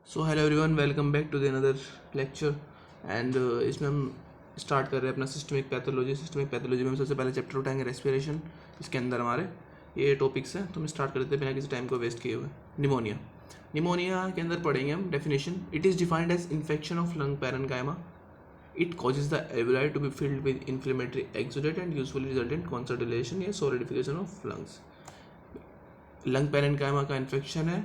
So hello everyone, welcome back to the another lecture. And इसमें हम start कर रहे हैं अपना सिस्टमिक पैथोलॉजी में हम सबसे पहले चैप्टर उठाएंगे रेस्पिरेशन। इसके अंदर हमारे ये टॉपिक्स हैं, तो हम स्टार्ट कर देते हैं बिना किसी टाइम को वेस्ट किए हुए। निमोनिया के अंदर पढ़ेंगे हम definition. It is defined as infection of lung parenchyma. It causes the alveoli to be filled with inflammatory exudate and usually result in consolidation या solidification of lungs. Lung parenchyma का infection है,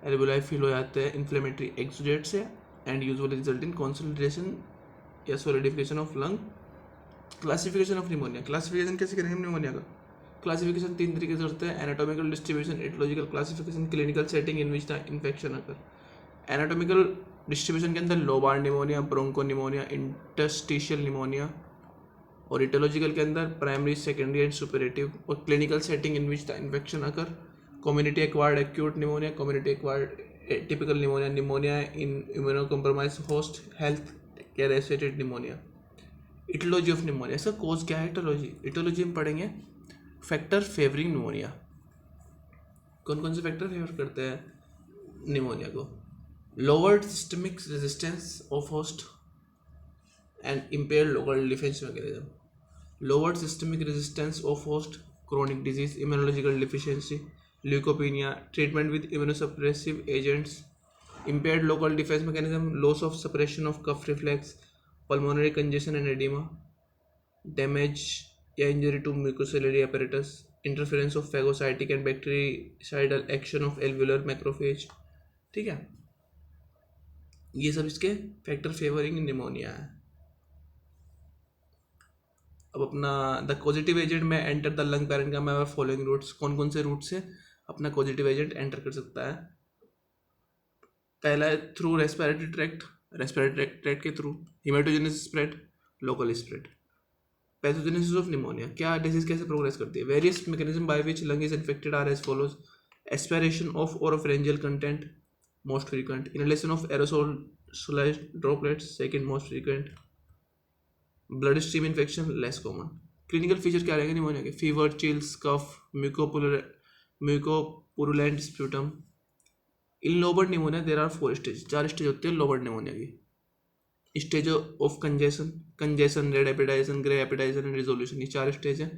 alveoli fill हो जाते हैं inflammatory exudate से and usually result in consolidation या solidification of lung. Classification of pneumonia. Classification कैसे करेंगे निमोनिया का? क्लासिफिकेशन 3 तरीके से होते हैं: anatomical distribution, aetiological classification, clinical setting in which the infection occur. Anatomical distribution के अंदर lobar pneumonia, bronchopneumonia, interstitial pneumonia, और इटियोलॉजिकल के अंदर प्राइमरी, सेकेंडरी एंड सुपरेटिव. और clinical setting in which the infection occur: community acquired acute pneumonia, community acquired atypical pneumonia, pneumonia in immunocompromised host, health care associated pneumonia. Aetiology of pneumonia. इसका cause क्या है? Etiology में पढ़ेंगे factor favouring pneumonia. कौन कौन से factor favour करते हैं निमोनिया को? Lowered systemic resistance of host and impaired local defence mechanism. Lowered systemic resistance of host, chronic disease, immunological deficiency, leukopenia, treatment with immunosuppressive agents, impaired local defense mechanism, loss of suppression of cough reflex, pulmonary congestion and edema, damage या injury to mucociliary apparatus, interference of phagocytic and bactericidal action of alveolar macrophage. ठीक है, ये सब इसके factor favouring pneumonia है. अब अपना the positive agent में enter the lung parenchyma by following routes. कौन कौन से रूट से अपना पॉजिटिव एजेंट एंटर कर सकता है? पहला है थ्रू रेस्पिरेटरी ट्रैक्ट के through. Haematogenous spread, local spread. Pathogenesis of pneumonia. क्या डिजीज कैसे प्रोग्रेस करती है? Various mechanism by which lung is infected are as follows: aspiration of oropharyngeal content, most frequent. Inhalation of aerosol droplets, second most frequent. Blood stream infection, less common. Clinical feature क्या रहेंगे pneumonia के? Fever, chills, cough, mucopurulent sputum. In lobar pneumonia there are 4 stage. 4 stage होती है lobar pneumonia की. Stage of congestion, red hepatisation, grey hepatisation and resolution. ये 4 stage है.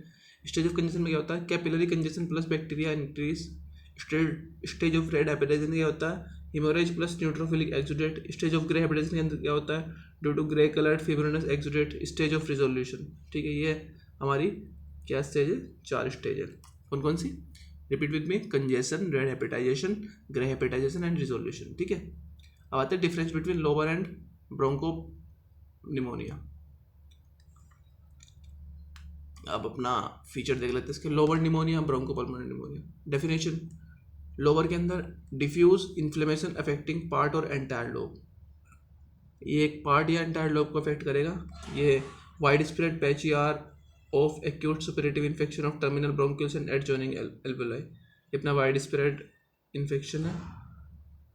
Stage of congestion में क्या होता है? Capillary congestion plus bacteria increase. Stage of red hepatisation क्या होता है? Haemorrhage plus neutrophilic exudate. Stage of grey hepatisation के अंदर क्या होता है? Due to grey coloured fibrinous exudate. Stage of resolution. ठीक है, ये हमारी क्या स्टेज है? 4 स्टेज है. कौन कौन सी? Repeat with me: congestion, red hepatisation, grey hepatisation and resolution. ठीक है, अब आते हैं difference between lobar and broncho pneumonia. अब अपना फीचर देख लेते हैं इसके. Lobar pneumonia, broncho pulmonary pneumonia. Definition: lobar के अंदर diffuse inflammation affecting part or entire lobe. ये एक पार्ट या एंटायर लोब को अफेक्ट करेगा. ये widespread patchy area of acute suppurative infection of terminal bronchioles and adjoining alveoli. ये अपना वाइड स्प्रेड इन्फेक्शन है,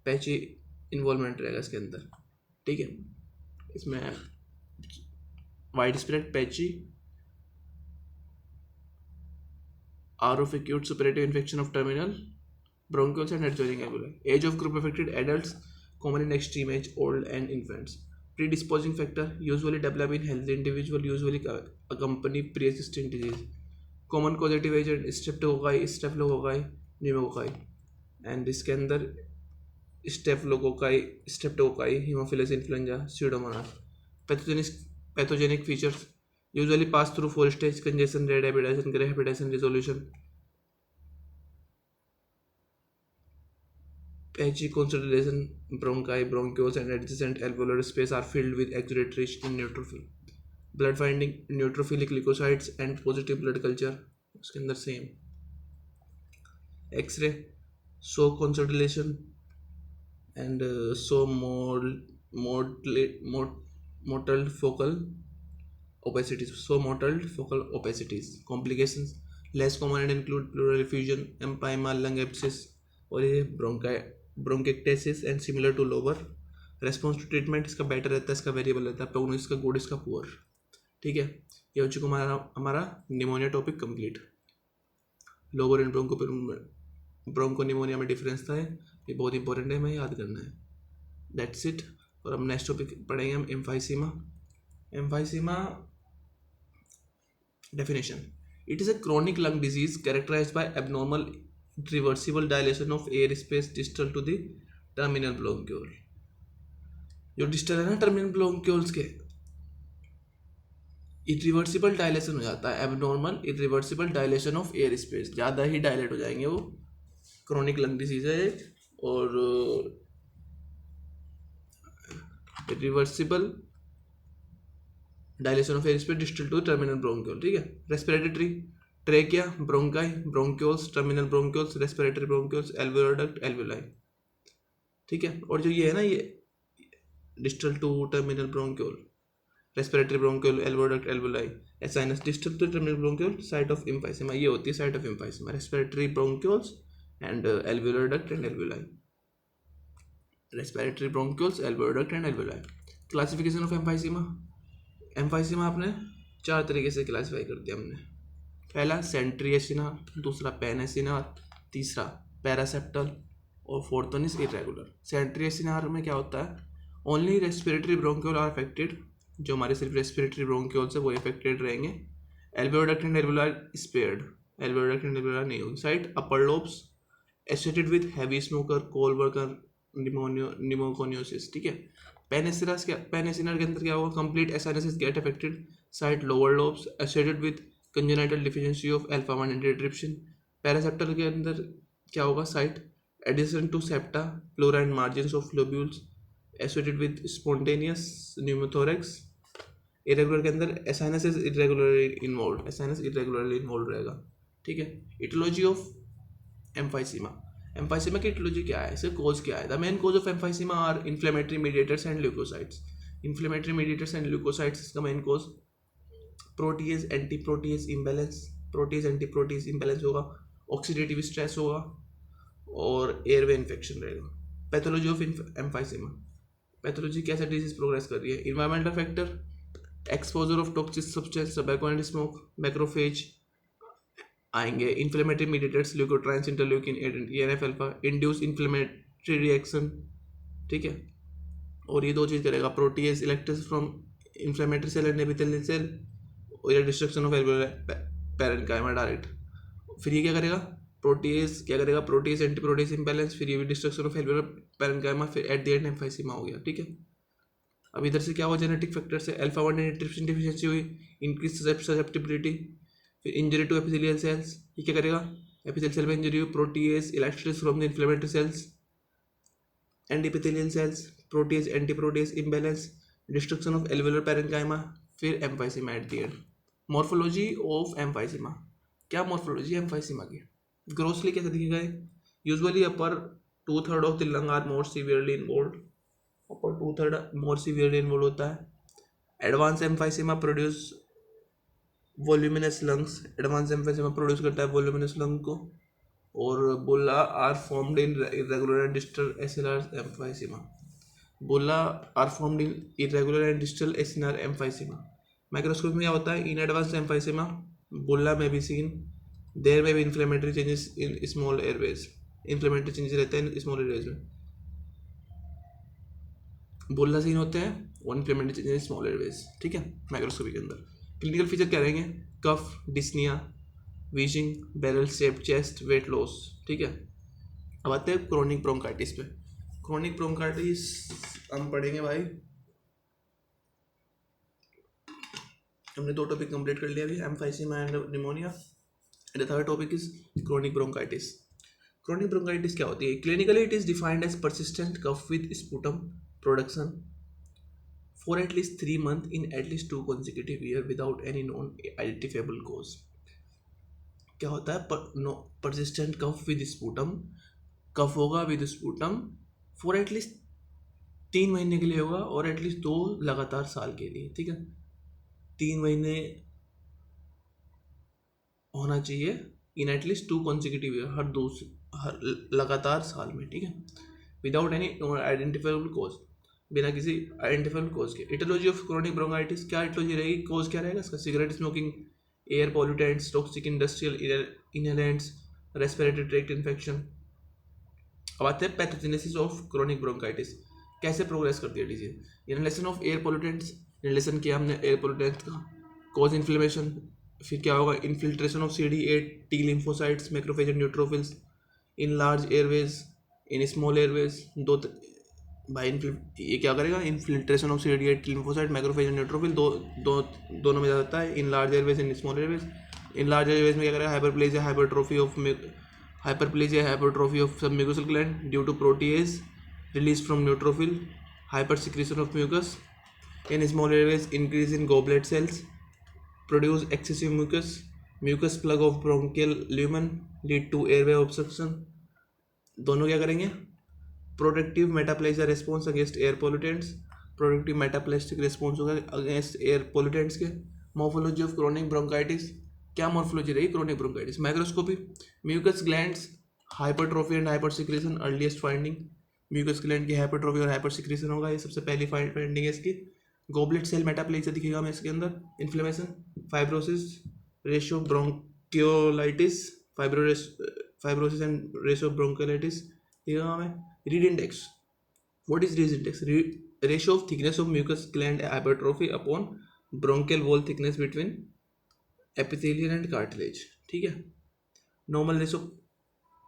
पैची इन्वॉल्वमेंट रहेगा इसके अंदर. ठीक है, इसमें widespread patchy area of acute suppurative infection of terminal bronchioles and adjoining alveoli. Age of group affected: adults, common in extreme age, old and infants. Predisposing factor usually develop in healthy individual, usually accompany pre-existing disease. Common causative agent: staphylococcus, pneumococci. And इसके अंदर streptococci, hemophilus influenza, pseudomonas. Pathogenic features usually pass through 4 stage: congestion, red hepatitis, gray hepatitis, resolution. Patchy consolidation, bronchi, bronchioles and adjacent alveolar space are filled with exudate rich in neutrophil. Blood finding: neutrophilic leukocytes and positive blood culture. उसके अंदर same. X-ray, so consolidation and so mottled focal opacities. Complications: less common and include pleural effusion, empyema, lung abscess, और ये bronchiectasis and similar to lobar. Response to treatment इसका better रहता है, इसका variable रहता है. प्रोग्नोसिस का गुड, इसका पुअर. ठीक है, ये हो चुका हमारा pneumonia topic complete. Lobar and broncho pneumonia में डिफरेंस था, ये बहुत इंपॉर्टेंट है, हमें याद करना है. That's it. और अब नेक्स्ट टॉपिक पढ़ेंगे हम emphysema. Emphysema definition: it is a chronic lung disease characterized by abnormal reversible dilation of air space distal to the terminal bronchiole। जो डिस्टल है ना टर्मिनल ब्रोंक्यूल्स के, इरिवर्सिबल डायलेशन हो जाता है, abnormal irreversible dilation of air space, ज़्यादा ही dilate हो जाएंगे वो। क्रोनिक लंग डिजीज है एक, और irreversible dilation of air space distal to terminal bronchiole. ठीक है। Respiratory trachea, bronchi, bronchioles, terminal bronchioles, respiratory bronchioles, alveolar duct, alveoli. ठीक है। और जो ये है ना, ये distal to terminal bronchiole, respiratory bronchiole, alveolar duct, alveoli, sinus distal to terminal bronchiole, site of emphysema, ये होती है site of emphysema, respiratory bronchioles and alveolar duct and alveoli. Respiratory bronchioles, alveolar duct and alveoli. Classification of emphysema. Emphysema आपने 4 तरीके से classify कर दिया हमने। पहला सेंट्री एसिनार, दूसरा पेन एसिनार, तीसरा पैरासेप्टल, और fourth one is irregular. Centriacinar में क्या होता है, only respiratory bronchiole are affected, जो हमारे सिर्फ रेस्पिरेटरी ब्रोंक्यूल्स है वो अफेक्टेड रहेंगे। Alveolar duct and alveoli spared, alveolar duct and alveoli नहीं होगी। Site upper lobes associated with heavy smoker, coal worker, pneumoconiosis. ठीक है। पेनिसिनस क्या, पेनिसिनर के अंदर क्या होगा, complete acinuses get affected. Site lower lobes associated with congenital deficiency of alpha 1 antitrypsin. Paraseptal के अंदर क्या होगा, site addition to septa, pleura and margins of lobules associated with spontaneous pneumothorax. Irregular के अंदर acinuses irregularly involve, acinus irregularly involve रहेगा। ठीक है। Aetiology of emphysema. Emphysema की इटियोलॉजी क्या है, इसका कोज क्या है। The main cause of emphysema are inflammatory mediators and leukocytes. Inflammatory mediators and leukocytes इसका main cause. Protease anti protease imbalance, protease anti protease imbalance होगा, ऑक्सीडेटिव स्ट्रेस होगा, और एयरवे इन्फेक्शन रहेगा। Pathology of emphysema. पैथोलॉजी कैसे disease progress कर रही है। Environmental factor, exposure of toxic substance, tobacco and smoke, macrophage आएंगे, inflammatory mediators, leukotrienes, interleukin, TNF alpha, induce inflammatory reaction. ठीक है। और ये 2 चीज़ करेगा, protease elastase from inflammatory cell and epithelial cell, और destruction of alveolar parenchyma direct. फिर ये क्या करेगा, प्रोटीएज क्या करेगा, प्रोटीएज एंटी प्रोटीएज इम्बैलेंस, फिर ये भी डिस्ट्रक्शन ऑफ एल्वेओलर पैरेन्काइमा, फिर एट द एंड एम्फाइसीमा हो गया। ठीक है। अब इधर से क्या हुआ, जेनेटिक फैक्टर से अल्फा 1 एंटीट्रिप्सिन डिफिशिएंसी हुई, इंक्रीज ससेप्टिबिलिटी, फिर इंजरी टू एपिथेलियल सेल्स। ये क्या करेगा, एपिथेलियल सेल में इंजरी हुई, protease elastase from the inflammatory cells and epithelial cells, protease anti protease imbalance, destruction of alveolar parenchyma, फिर emphysema at the end. Morphology of emphysema. क्या morphology है emphysema की, grossly कैसे दिखेगा। Usually upper 2/3 of the lung are more severely involve, upper 2/3 more severely involve होता है। Advance emphysema produce voluminous lungs, advance emphysema produce करता है voluminous lung को। और bulla are formed in irregular and distal acinar emphysema, bulla are formed in irregular and distal acinar emphysema. Microscope में क्या होता है, इन एडवांस एम्फाइसीमा बुल्ला में be seen, there में भी inflammatory changes in small Airways, inflammatory changes रहते हैं small Airways में, बुल्ला सीन होते हैं और इन्फ्लेमेटरी चेंजेस स्मॉल एयरवेज। ठीक है। माइक्रोस्कोपी के अंदर क्लिनिकल फीचर क्या रहेंगे, cough, dyspnoea, wheezing, barrel shape chest, weight loss. ठीक है। अब आते हैं क्रोनिक ब्रोंकाइटिस पे। क्रोनिक ब्रोंकाइटिस हम पढ़ेंगे भाई, हमने 2 टॉपिक कंप्लीट कर लिया अभी, emphysema and pneumonia, and the third topic is chronic bronchitis. Chronic bronchitis क्या होती है, clinically it is defined as persistent cough with sputum production for at least 3 months in at least 2 consecutive years without any known identifiable cause। क्या होता है, persistent cough with sputum, कफ होगा with sputum for at least 3 महीने के लिए होगा, और at least 2 लगातार साल के लिए। ठीक है। 3 महीने होना चाहिए इन एटलीस्ट 2 consecutive ईयर, हर लगातार साल में। ठीक है। विदाउट एनी आइडेंटिफाइबल कॉज, बिना किसी आइडेंटिफाइबल कॉज के। इटियोलॉजी ऑफ क्रोनिक ब्रोंकाइटिस, क्या इटियोलॉजी रहेगी, कॉज क्या रहेगा इसका, cigarette smoking, air pollutants, toxic industrial inhalants, respiratory tract infection. अब आते हैं पैथोजेनेसिस ऑफ क्रोनिक ब्रोंकाइटिस। कैसे प्रोग्रेस करती है disease. Inhalation of air pollutants, inhalation किया हमने एयर पोल्यूटेंट्स का, कॉज इन्फ्लेमेशन, फिर क्या होगा, infiltration of CD8 T lymphocytes macrophage and neutrophils in large airways, in small Airways. भाई ये क्या करेगा, infiltration of CD8 lymphocyte macrophage and neutrophil दोनों में जाता है, in large airways in small airways. In large airways में क्या करेगा, hyperplasia hypertrophy of submucosal gland due to protease release from neutrophil, hypersecretion of mucus. In small airways increase in goblet cells, produce excessive mucus plug of bronchial lumen, lead to airway obstruction. दोनों क्या करेंगे, protective metaplasia response against air pollutants, protective metaplastic response होगा against air pollutants के। Morphology of chronic bronchitis, क्या morphology रही chronic bronchitis, microscopy, mucus glands hypertrophy and hypersecretion, earliest finding, mucus gland की hypertrophy और hypersecretion होगा, ये सबसे पहली फाइंडिंग है इसकी। गॉबलेट सेल मेटाप्लेजिया दिखेगा हमें इसके अंदर, inflammation, fibrosis, ratio bronchiolitis, fibrosis and ratio bronchiolitis दिखेगा हमें। Reid index, what is Reid index, ratio of thickness of mucus gland hypertrophy upon bronchial wall thickness between epithelial and cartilage, ठीक है। Normal ratio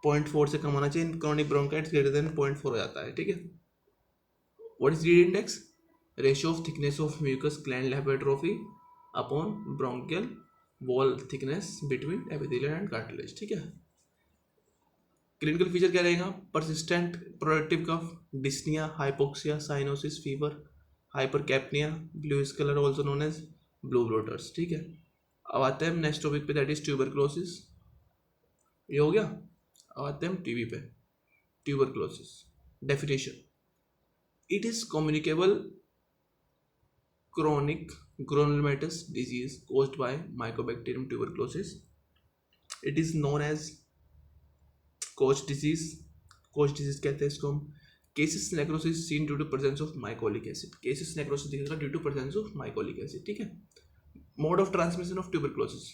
0.4 से कम होना चाहिए, chronic bronchitis greater than 0.4 हो जाता है, ठीक है। What is Reid index, ratio of thickness of mucus gland hypertrophy upon bronchial wall thickness between epithelial and cartilage, ठीक है। क्लिनिकल फीचर क्या रहेगा, persistent productive cough, dyspnoea, hypoxia, cyanosis, fever, hypercapnia, bluish colour also known as blue bloaters, ठीक है। अब आते हैं next topic पे, दैट इज ट्यूबरक्लोसिस। ये हो गया। अब आते हैं टीबी पे। Tuberculosis definition, it is communicable chronic granulomatous disease caused by Mycobacterium tuberculosis. It is known as Koch disease, Koch disease कहते हैं इसको हम। Caseous necrosis seen due to presence of mycolic acid, caseous necrosis दिखेगा due to presence of mycolic acid, ठीक है। Mode of transmission of tuberculosis,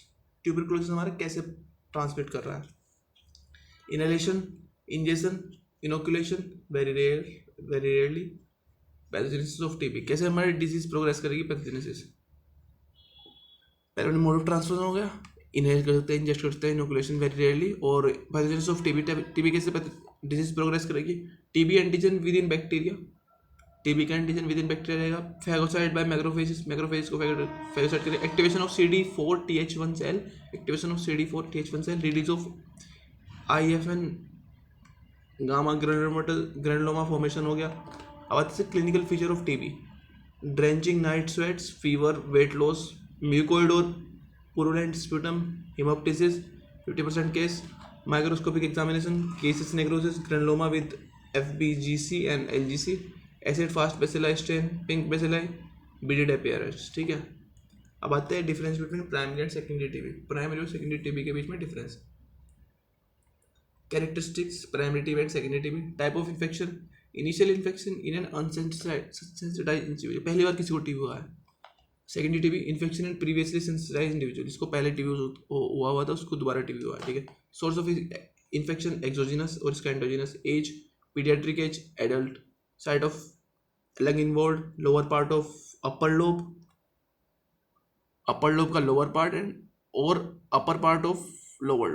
tuberculosis हमारा कैसे transmit कर रहा है, inhalation, injection, inoculation, very rarely. Pathogenesis of TB, कैसे हमारी डिजीज प्रोग्रेस करेगी, पैथोजेनेसिस। पहले मोड ऑफ ट्रांसमिशन हो गया, इनहेल कर सकते हैं, इंजेक्ट कर सकते हैं, इनोकुलेशन वेरी रेयरली। और पैथोजेनेसिस ऑफ टीबी, टीबी कैसे डिजीज प्रोग्रेस करेगी, TB antigen within bacteria, TB का एंटीजन विद इन बैक्टीरिया रहेगा, फैगोसाइट बाय मैक्रोफेजेस, मैक्रोफेजेस को फैगोसाइट करेगा, activation of CD4TH1 cell, activation of CD4TH1 cell, release of IFN gamma granuloma formation हो गया। अब आते से clinical feature of TB, drenching night sweats, fever, weight loss, mucoid और purulent sputum, haemoptysis 50% case, microscopic examination, caseous necrosis, granuloma with FBGC and LGC, acid fast bacilli strain, pink bacilli, beaded appearance, ठीक है। अब आते हैं difference between primary and secondary TB, primary और secondary TB के बीच में difference. Characteristics primary TB and secondary TB, type of infection, initial infection in an unsensitised individual, पहली बार किसी को टीबी हुआ है। Secondary TB, infection in previously sensitised individual, इसको पहले टीबी हुआ था, उसको दोबारा टीबी हुआ है, ठीक है। सोर्स ऑफ इन्फेक्शन एक्सोजिनस और इसका endogenous, age paediatric age, adult, site of lung involve, lower part of upper lobe का लोअर पार्ट एंड और upper part of lower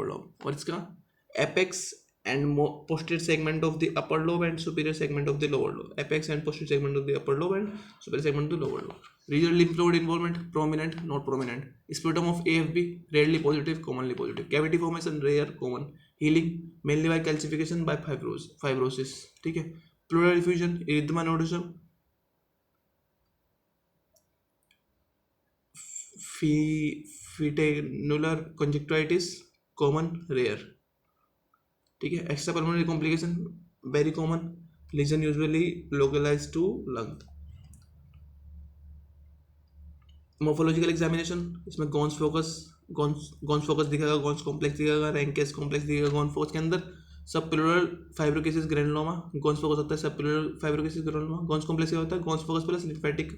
lobe, और इसका apex and posterior segment of the upper lobe and superior segment of the lower lobe, apex and posterior segment of the upper lobe and superior segment of the lower lobe. Regional lymph node involvement, prominent, not prominent. Sputum of AFB, rarely positive, commonly positive. Cavity formation, rare, common. Healing, mainly by calcification by fibrosis, ठीक है। Pleural effusion, erythema nodosum, fetanular conjunctivitis, common, rare, ठीक है। Extra pulmonary complication very common, lesion usually localise to lung. Morphological examination, इसमें Ghon's focus दिखेगा, Ghon's complex दिखेगा, Ranke's complex दिखेगा। Ghon's focus के अंदर subpleural fibrocaseous granuloma, Ghon's focus होता है subpleural fibrocaseous granuloma. Ghon's complex क्या होता है, Ghon's focus plus lymphatic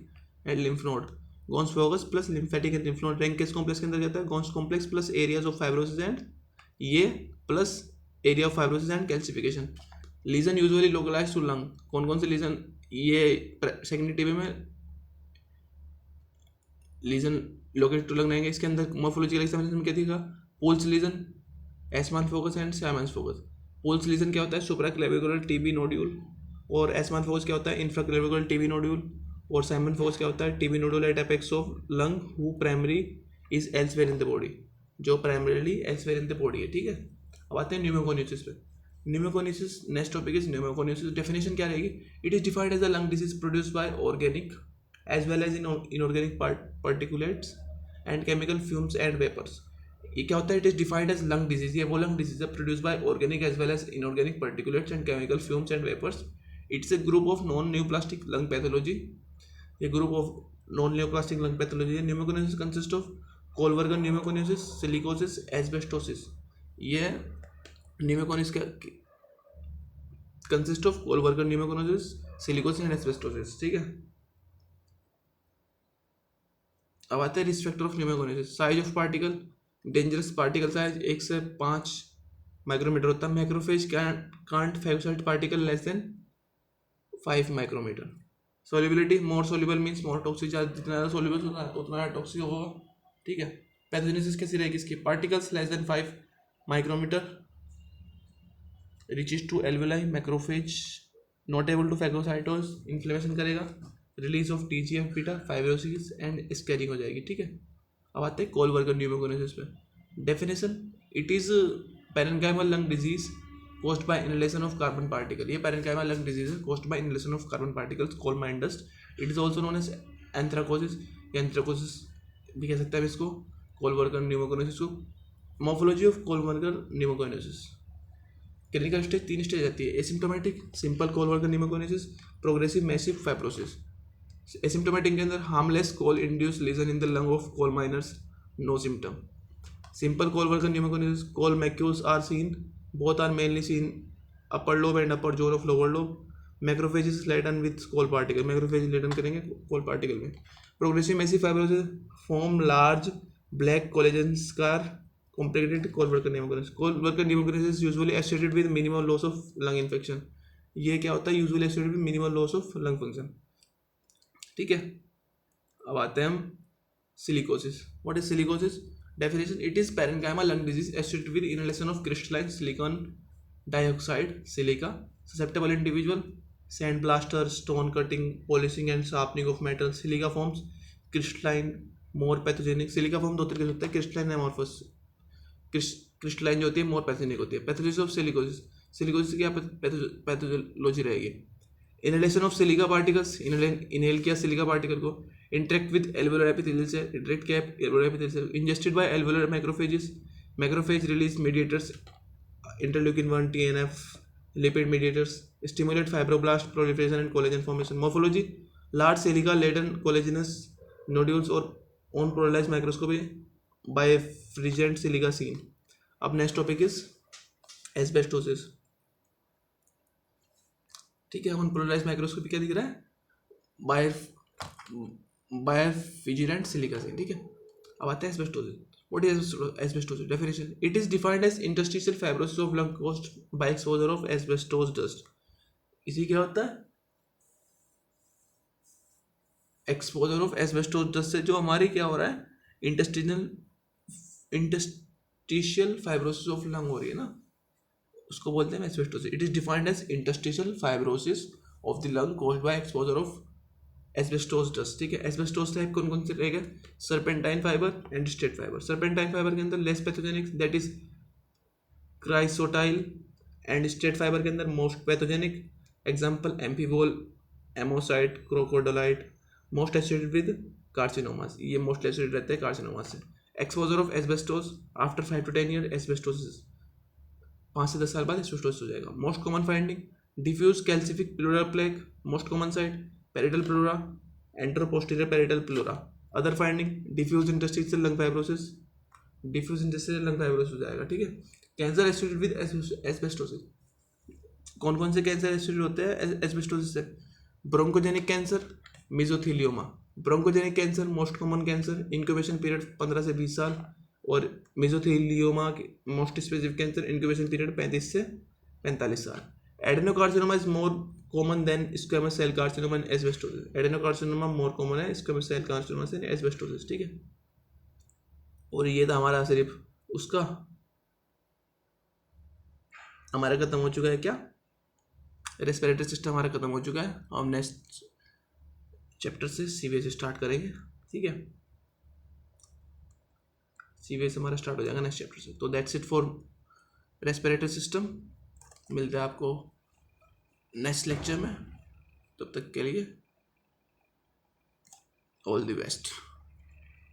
and lymph node, Ghon's focus plus lymphatic and lymph node. Ranke's complex के अंदर क्या होता है, Ghon's complex plus areas of fibrosis and ये plus area of fibrosis and calcification. Lesion usually localise to lung, कौन कौन से lesion, ये सेकेंडरी टीबी में लीजन लोकेटेड टू लंग रहेंगे। इसके अंदर मॉर्फोलॉजिकल एग्जामिनेशन में क्या दिखा, Puhl's lesion, Assmann focus and Simon's focus. Puhl's lesion क्या होता है, सुप्राक्लेविकुलर टीबी नोड्यूल, और एसमान फोकस क्या होता है, इंफ्राक्लेविकुलर टीबी नोड्यूल, और साइमन फोकस क्या होता है, TB nodule at apex of lung who primary is elsewhere in the body, जो primarily elsewhere in the body है, ठीक है। अब आते हैं न्यूमोकोनिसिस पे। Pneumoconiosis next topic is pneumoconiosis. Definition क्या रहेगी, it is defined as a lung disease produced by organic as well as inorganic particulates and chemical fumes and vapors। ये क्या होता है, it is defined as lung disease, ये वो lung disease है produce by organic as well as inorganic particulates and chemical fumes and vapours. It's a group of non neoplastic lung pathology, ये group of non neoplastic lung pathology है। Pneumoconiosis consist of coal worker's pneumoconiosis, silicosis, asbestosis. ये pneumoconiosis consist of coal worker's pneumoconiosis, silicosis and asbestosis, ठीक है। अब आते हैं risk factor of pneumoconiosis. Size of particle, dangerous particle size 1 से 5 micrometre होता है। Macrophage can't phagocyte particle less than 5 micrometre. Solubility, more soluble means more toxic, जितना ज़्यादा सॉल्युबल होगा उतना टॉक्सिक होगा, ठीक है। पैथोजेनेसिस कैसी रहेगी इसकी, particles less than 5 micrometre, reaches to alveoli, macrophage not able to phagocytose, inflammation करेगा, release of TGF beta, fibrosis and scarring हो जाएगी, ठीक है। अब आते हैं कोलवर्गन न्यूमोकोनिसिस पे। Definition, it is parenchymal lung disease caused by inhalation of carbon particle। ये पैरेन्काइमल लंग डिजीज है caused by inhalation of carbon particles, coal mine dust। It is also known as anthracosis, या एंथ्राकोसिस भी कह सकते हैं इसको, coal worker's pneumoconiosis को। Morphology of coal worker's pneumoconiosis, clinical stage 3 stage आती है, asymptomatic simple coal worker's pneumoconiosis, progressive massive fibrosis. Asymptomatic के अंदर harmless coal induce lesion in the lung of coal miners, no symptom. Simple coal worker's pneumoconiosis, coal macules are seen, both are mainly seen upper lobe and upper zone of lower lobe. Macrophages laden with coal particle, macrophage laden करेंगे coal particle में। Progressive massive fibrosis, form large black collagen scar, complicated coal worker's pneumoconiosis. Coal worker's pneumoconiosis usually associated with minimal loss of lung infection. ये क्या होता है, usually associated with minimal loss of lung function, ठीक है। अब आते हैं हम silicosis. What is silicosis, definition, it is parenchymal lung disease associated with inhalation of crystalline silicon dioxide, silica. Susceptible individual, sand blaster, stone cutting, polishing and sharpening of metal. Silica forms crystalline, more pathogenic. Silica form दो तरीके से होता है, crystalline amorphous. Crystalline जो होती है मोर pathogenic होती है। पैथोलॉजी ऑफ सिलिकोसिस, सिलिकोसिस की क्या पैथोलॉजी रहेगी, inhalation of silica particles, inhale किया सिलिका पार्टिकल को, interact with alveolar epithelial cell, interact किया alveolar epithelial cell, ingested by alveolar macrophages, macrophage release mediators, interleukin 1, TNF, lipid mediators, stimulate fibroblast proliferation and collagen formation. Morphology, large silica laden collagenous nodules और on polarised microscopy birefringent silica seen. अब next topic is asbestosis, ठीक है। On polarised microscopy क्या दिख रहा है, bye फ्रिजेंट silica scene, ठीक है। अब आते हैं asbestosis. What is asbestosis, definition, it is defined as interstitial fibrosis of lung caused by exposure of asbestos dust. इसी क्या होता है, एक्सपोजर ऑफ एस्बेस्टोस डस्ट से जो हमारी क्या हो रहा है, इंटरस्टिशियल फाइब्रोसिस ऑफ लंग हो रही है ना, उसको बोलते हैं asbestosis. It is defined as interstitial fibrosis of the lung caused by exposure of asbestos dust, ठीक है। एस्बेस्टोस टाइप कौन कौन से रहेगा, serpentine fibre and straight fibre. Serpentine fibre के अंदर less pathogenic, that is chrysotile, and straight fibre के अंदर most pathogenic, example amphibole, amosite, crocidolite, most associated with carcinomas, ये मोस्ट एसोसिएटेड रहते हैं कार्सिनोमा से। Exposure of asbestos after 5 to 10 year, asbestosis 5 से 10 साल बाद एस्बेस्टोसिस हो जाएगा। Most common finding, diffuse calcific pleural plaque, most common site parietal pleura, anteroposterior parietal pleura. Other finding, diffuse interstitial lung fibrosis, diffuse interstitial lung fibrosis हो जाएगा, ठीक है। Cancer associated with asbestosis, कौन कौन से cancer associated होते हैं asbestosis से, bronchogenic cancer, mesothelioma. Bronchogenic cancer most common cancer, incubation period 15 से 20 साल, और mesothelioma most specific cancer, incubation period 35 से 45 साल। Adenocarcinoma is more common than squamous cell carcinoma and asbestosis. Adenocarcinoma more common है squamous cell carcinoma से asbestosis, ठीक है। और ये था हमारा सिर्फ उसका, हमारा खत्म हो चुका है क्या, रेस्पिरेटरी सिस्टम हमारा खत्म हो चुका है। हम नेक्स्ट चैप्टर से सीवीएस स्टार्ट करेंगे, ठीक है। सीवीएस हमारा स्टार्ट हो जाएगा नेक्स्ट चैप्टर से। तो that's it for respiratory system. मिलते हैं आपको नेक्स्ट लेक्चर में, तब तक के लिए ऑल द बेस्ट।